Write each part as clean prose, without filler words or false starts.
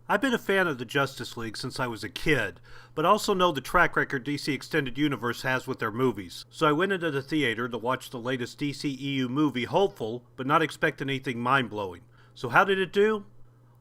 I've been a fan of the Justice League since I was a kid, but also know the track record DC Extended Universe has with their movies. So I went into the theater to watch the latest DCEU movie, hopeful, but not expecting anything mind-blowing. So how did it do?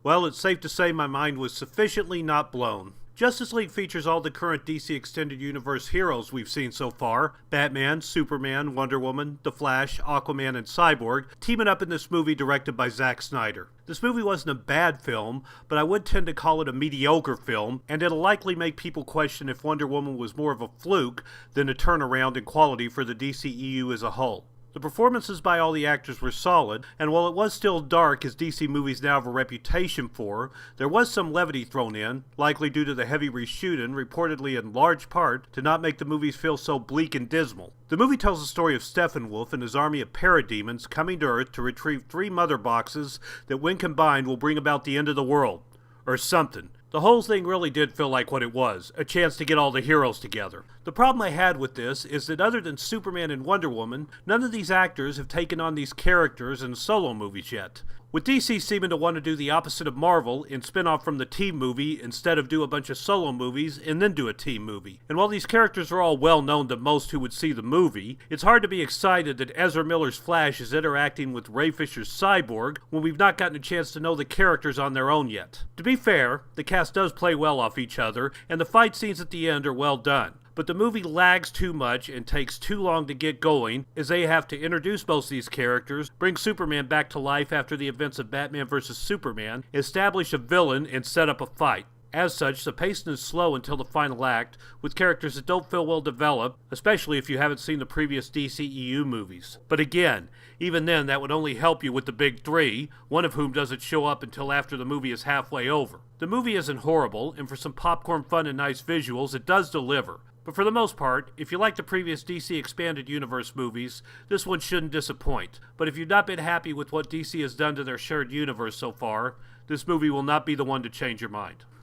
Well, it's safe to say my mind was sufficiently not blown. Justice League features all the current DC Extended Universe heroes we've seen so far: Batman, Superman, Wonder Woman, The Flash, Aquaman, and Cyborg, teaming up in this movie directed by Zack Snyder. This movie wasn't a bad film, but I would tend to call it a mediocre film, and it'll likely make people question if Wonder Woman was more of a fluke than a turnaround in quality for the DCEU as a whole. The performances by all the actors were solid, and while it was still dark, as DC movies now have a reputation for, there was some levity thrown in, likely due to the heavy reshooting, reportedly in large part to not make the movies feel so bleak and dismal. The movie tells the story of Steppenwolf and his army of parademons coming to Earth to retrieve 3 mother boxes that, when combined, will bring about the end of the world. Or something. The whole thing really did feel like what it was, a chance to get all the heroes together. The problem I had with this is that other than Superman and Wonder Woman, none of these actors have taken on these characters in solo movies yet. With DC seeming to want to do the opposite of Marvel and spin off from the team movie instead of do a bunch of solo movies and then do a team movie. And while these characters are all well known to most who would see the movie, it's hard to be excited that Ezra Miller's Flash is interacting with Ray Fisher's Cyborg when we've not gotten a chance to know the characters on their own yet. To be fair, the cast does play well off each other, and the fight scenes at the end are well done. But the movie lags too much and takes too long to get going, as they have to introduce most of these characters, bring Superman back to life after the events of Batman vs. Superman, establish a villain, and set up a fight. As such, the pacing is slow until the final act, with characters that don't feel well developed, especially if you haven't seen the previous DCEU movies. But again, even then that would only help you with the big 3, one of whom doesn't show up until after the movie is halfway over. The movie isn't horrible, and for some popcorn fun and nice visuals, it does deliver. But for the most part, if you like the previous DC Expanded Universe movies, this one shouldn't disappoint. But if you've not been happy with what DC has done to their shared universe so far, this movie will not be the one to change your mind.